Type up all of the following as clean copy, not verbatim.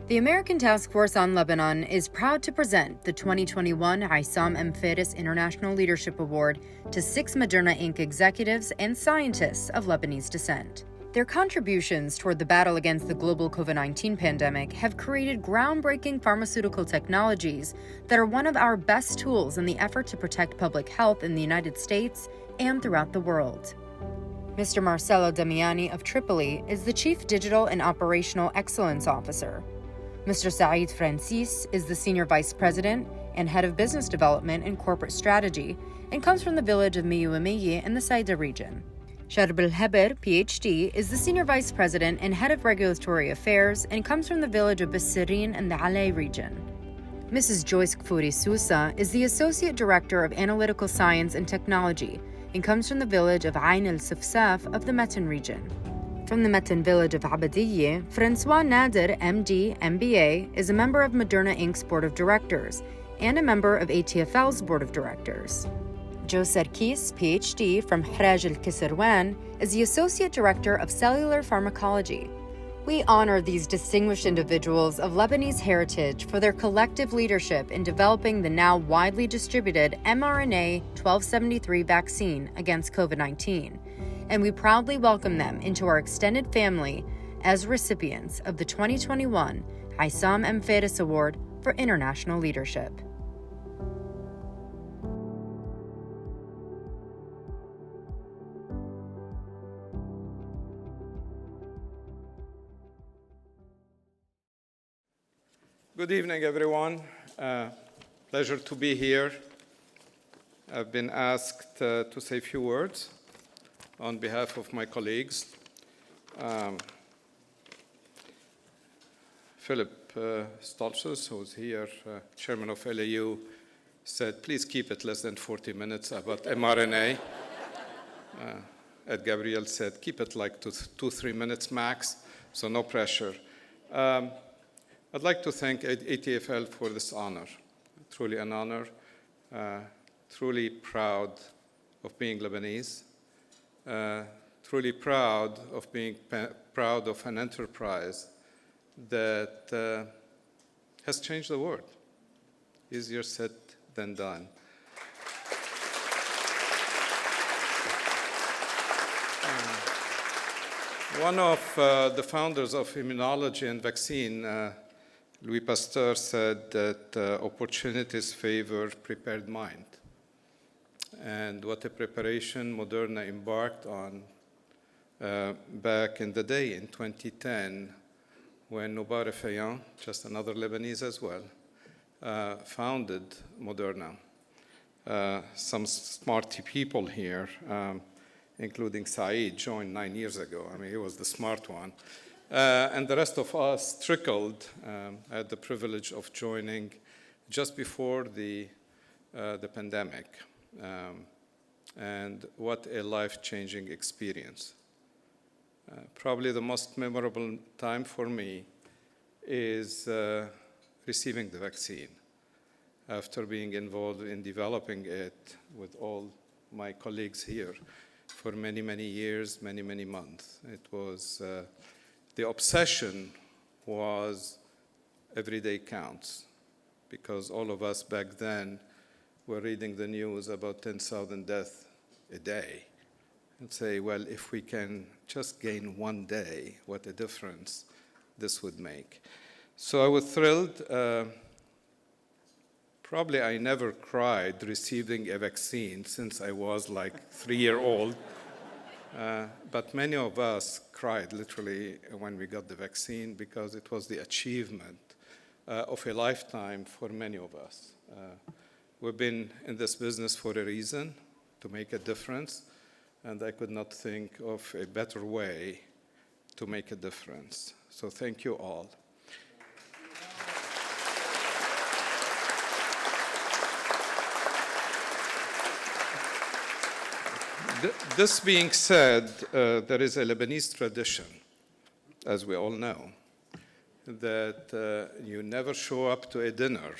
The American Task Force on Lebanon is proud to present the 2021 Issam M International Leadership Award to 6 Moderna Inc. executives and scientists of Lebanese descent. Their contributions toward the battle against the global COVID-19 pandemic have created groundbreaking pharmaceutical technologies that are one of our best tools in the effort to protect public health in the United States and throughout the world. Mr. Marcello Damiani of Tripoli is the Chief Digital and Operational Excellence Officer. Mr. Saeed Francis is the Senior Vice President and Head of Business Development and Corporate Strategy and comes from the village of Miyuamiyi in the Saida region. Charbel Haber, PhD, is the Senior Vice President and Head of Regulatory Affairs and comes from the village of Basirin in the Alay region. Mrs. Joyce Kfoury Sousa is the Associate Director of Analytical Science and Technology and comes from the village of Ain el-Safsaf of the Matan region. From the Matan village of Abadiyye, Francois Nader, MD, MBA, is a member of Moderna Inc.'s Board of Directors and a member of ATFL's Board of Directors. Joyce Sarkis, PhD, from Hraj el-Kisirwan, is the Associate Director of Cellular Pharmacology. We honor these distinguished individuals of Lebanese heritage for their collective leadership in developing the now widely distributed mRNA 1273 vaccine against COVID-19. And we proudly welcome them into our extended family as recipients of the 2021 Issam M Award for International Leadership. Good evening, everyone. Pleasure to be here. I've been asked to say a few words on behalf of my colleagues. Philip Stolzes, who's here, chairman of LAU, said, please keep it less than 40 minutes about mRNA. Ed Gabriel said, keep it like 2-3 minutes max, so no pressure. I'd like to thank ATFL for this honor. Truly an honor. Truly proud of being Lebanese. Truly proud of being proud of an enterprise that has changed the world. Easier said than done. One of the founders of immunology and vaccine, Louis Pasteur, said that opportunities favor prepared mind. And what a preparation Moderna embarked on back in the day in 2010 when Noubar Fayan, just another Lebanese as well, founded Moderna. Some smart people here, including Saeed, joined 9 years ago. I mean, he was the smart one. And the rest of us trickled. I had the privilege of joining just before the pandemic. And what a life-changing experience. Probably the most memorable time for me is receiving the vaccine after being involved in developing it with all my colleagues here for many, many years, many, many months. It was, the obsession was every day counts, because all of us back then were reading the news about 10,000 deaths a day and say, well, if we can just gain one day, what a difference this would make. So I was thrilled. Probably I never cried receiving a vaccine since I was like 3-year-old. But many of us cried literally when we got the vaccine because it was the achievement of a lifetime for many of us. We've been in this business for a reason, to make a difference, and I could not think of a better way to make a difference. So thank you all. This being said, there is a Lebanese tradition, as we all know, that you never show up to a dinner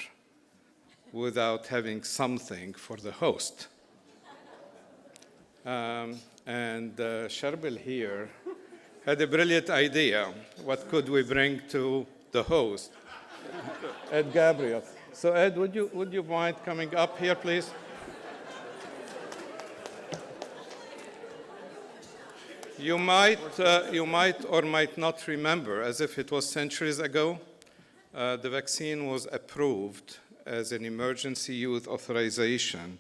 without having something for the host. And Charbel here had a brilliant idea. What could we bring to the host, Ed Gabriel. So Ed, would you mind coming up here, please? You might or might not remember, as if it was centuries ago, the vaccine was approved as an emergency use authorization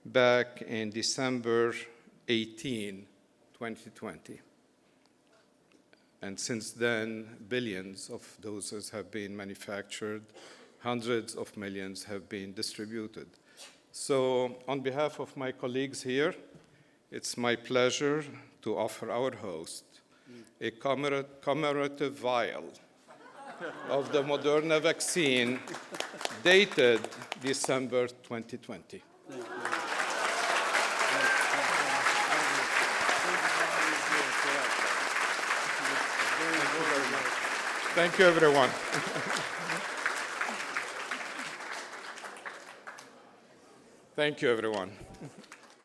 back in December 18, 2020. And since then, billions of doses have been manufactured, hundreds of millions have been distributed. So on behalf of my colleagues here, it's my pleasure to offer our host a commemorative vial of the Moderna vaccine dated December 2020. Thank you, everyone. Thank you, everyone.